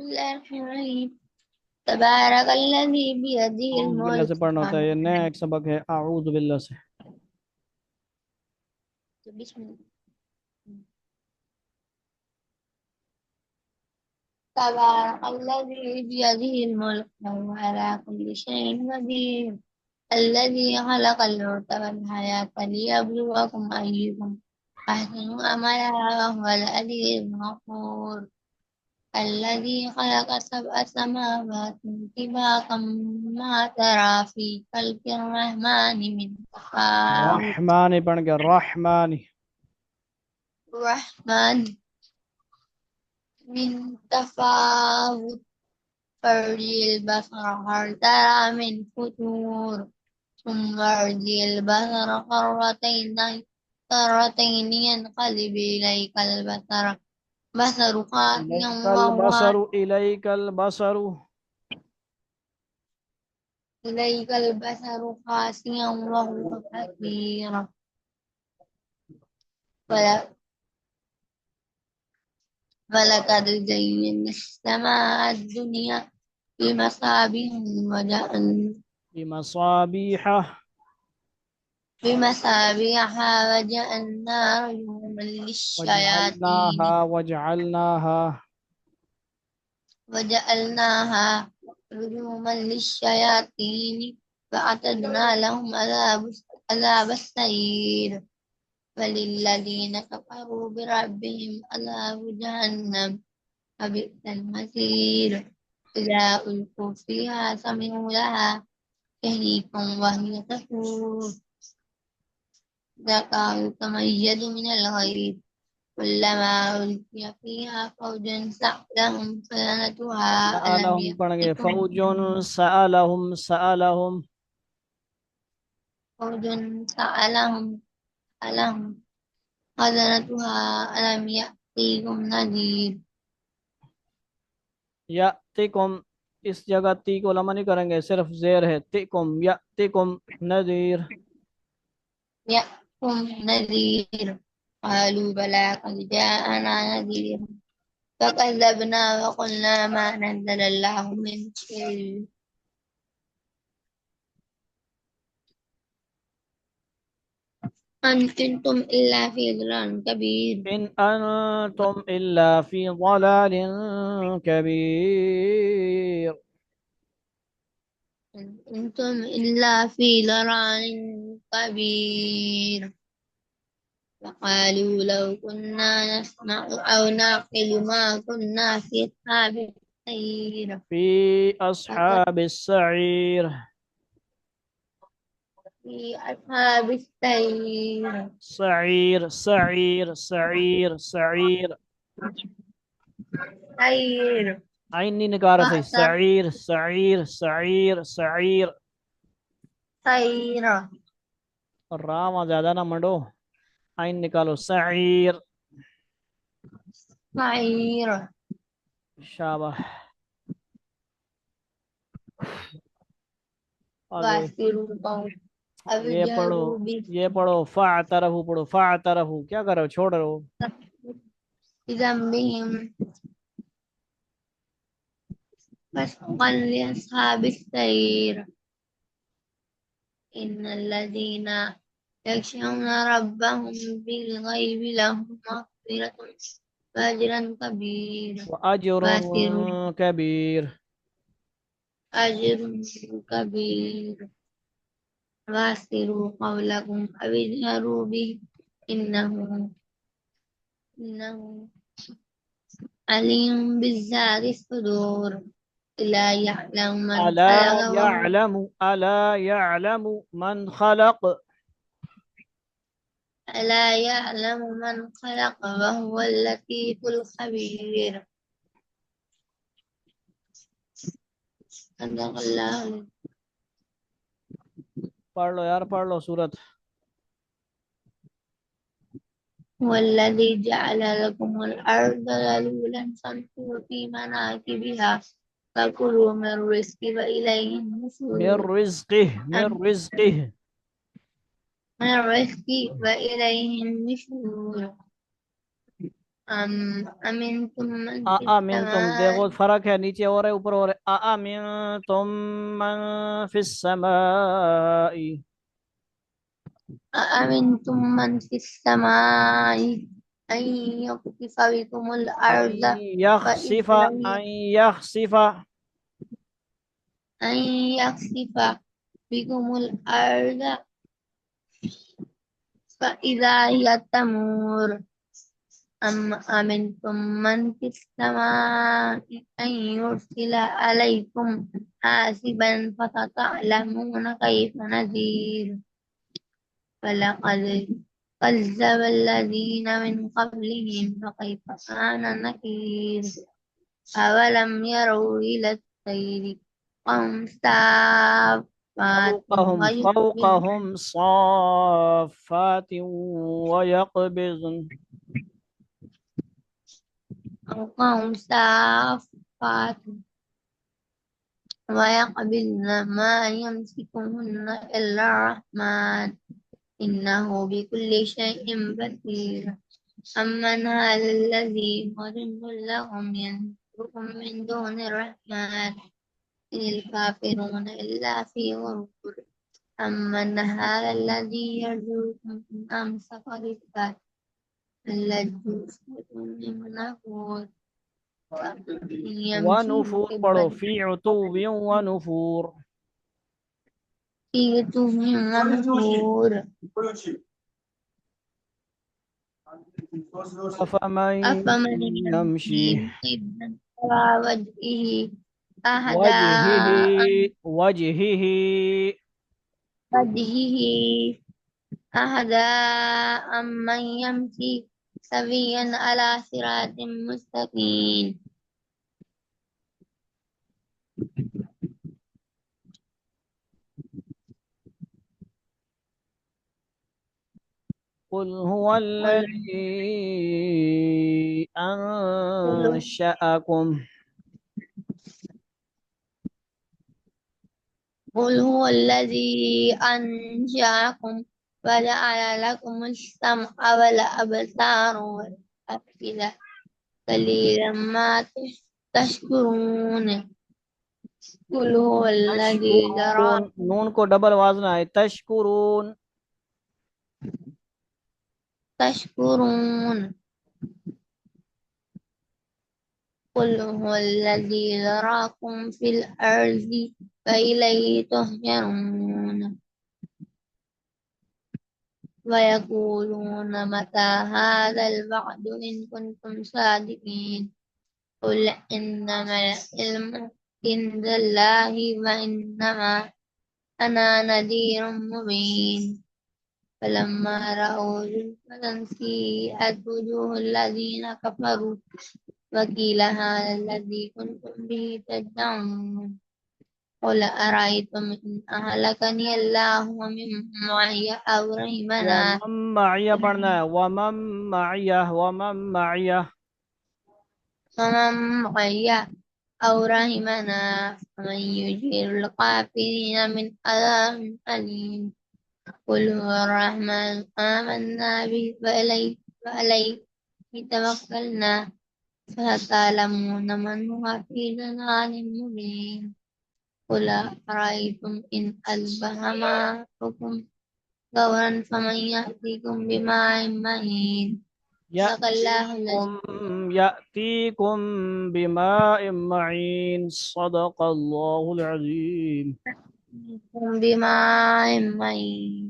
الله الرحمن الرحيم تبارك الذي بيده اعوذ باللہ الملك سے پڑھنا ہوتا ہے، یہ نیا ایک سبق ہے اعوذ باللہ سے۔ بسم الله تبارك الذي بيده الملك وهو على كل شيء قدير الذي خلق الموت والحياة ليبلوكم أيكم أحسن عملا وهو العزيز الغفور الذي خلق سبع سماوات طباقا ما ترى في خلق الرحمن من تفاوت رحمانی پڑھ گیا، رحمانی الرحمن من تفاوت فارجع البصر هل ترى من فتور ثم ارجع البصر كرتين ينقلب إليك البصر خاسئا وهو إليك البصر إليك البصر خاسئا وهو حسير ولقد زينا السماء الدنيا بمصابيح وجعلنا رجوما للشياطين وأعتدنا لهم عذاب السعير وللذين كفروا بربهم عذاب جهنم وبئس المصير إذا ألقوا فيها سمعوا لها شهيقا وهي تفور تكاد تميز من الغيظ كلما ألقي فيها فوج سألهم خزنتها ألم يأتكم خزنتها ألم يأتكم نذير یأتکم، اس جگہ تی کو لمع نہیں کریں گے، صرف زیر ہے، تکم یأتکم نذیر۔ يأتكم نذير قالوا بلى قد جاءنا نذير فكذبنا وقلنا ما نزل الله من شيء إن أنتم إلا في ضلال كبير إن أنتم إلا في ضلال كبير إن أنتم إلا في ضلال كبير وقالوا لو كنا نسمع أو نعقل ما كنا في أصحاب السعير في أصحاب السعير في أصحاب السعير سعير سعير سعير سعير خير عين نہیں نکارا صحیح، سعير سعير سعير سعير خير راما زیادہ نہ منڈو، عین نکالو، سعير خير شابہ۔ یہ پڑھو، یہ پڑھو، فاعترفوا پڑھو، فاعترفوا کیا کر رہے ہو، چھوڑ رہے ہو؟ بذنبهم فسحقا لأصحاب السعير إن الذين يخشون ربهم بالغيب لهم مغفرة وأجر كبير وأجر كبير أجر كبير واسروا قولكم أو اجهروا به إنه عليم بالذات الصدور ألا يعلم من خلق ألا يعلم من خلق وهو اللطيف الخبير صدق اللہ۔ پڑھ لو یار، پڑھ لو سورت۔ والذي جعل لكم الأرض ذلولا فامشوا في مناكبها فكلوا من رزقه وإليه النشور وإليه النشور أمنتم من في امین تم، دیکھو السماء فرق ہے، نیچے اور ہے اوپر اور ہے. امین تم من فی السماء. أأمنتم من في السماء أن يخسف بكم ان الأرض یخسف فإذا ان هي یخسف أن يخسف بكم الأرض فإذا هي تمور أم أمنتم من في السماء أن يرسل عليكم حاسبا فستعلمون كيف نذير ولقد كذب الذين من قبلهم فكيف كان نكير أولم يروا إلى الطير فوقهم صافات فوقهم صافات ويقبضن. فوقهم صافات ويقبلن ما يمسكهن إلا الرحمن إنه بكل شيء بصير أمن هذا الذي هو جند لهم ينصركم من دون الرحمن إن الكافرون إلا في غرور أمن هذا الذي يرزقكم إن أمسك رزقه الذي يسقط من نفور إن يمشي ونفور پڑھو، مكبا فی عتو ونفور. في يتوب ونفور افمن أفمن يمشي يمشي مكبا على وجهه وجهه أهدى وجهه وجهه أهدى أمن يمشي سويا على صراط مستقيم قل هو قل الذي أنشأكم. قل هو الذي أنشأكم وجعل لكم السمع والأبصار والأفئدة قليلا ما تشكرون قل هو الذي تشکرون، ذرأكم نون کو ڈبل وازنا ہے، تشکرون. تشكرون قل هو الذي ذرأكم في الأرض وإليه تحشرون ويقولون متى هذا الوعد إن كنتم صادقين قل إنما العلم عند الله وإنما أنا نذير مبين فلما رأوا زلفة سيئت وجوه الذين كفروا وقيل هذا الذي كنتم به تدعون قل أرأيتم إن أهلكني الله ومن معي أو رحمنا ومن معي پڑھنا ہے، ومن معي ومن معي. ومن معي أو رحمنا فمن يجير الكافرين من عذاب أليم قل هو الرحمن آمنا به وعليه توكلنا فستعلمون من هو في ضلال مبين قل أرأيتم إن أصبح ماؤكم غورا فمن يأتيكم بماء معين صدق الله العظيم. يأتيكم بماء معين. صدق الله العظيم. بماء معين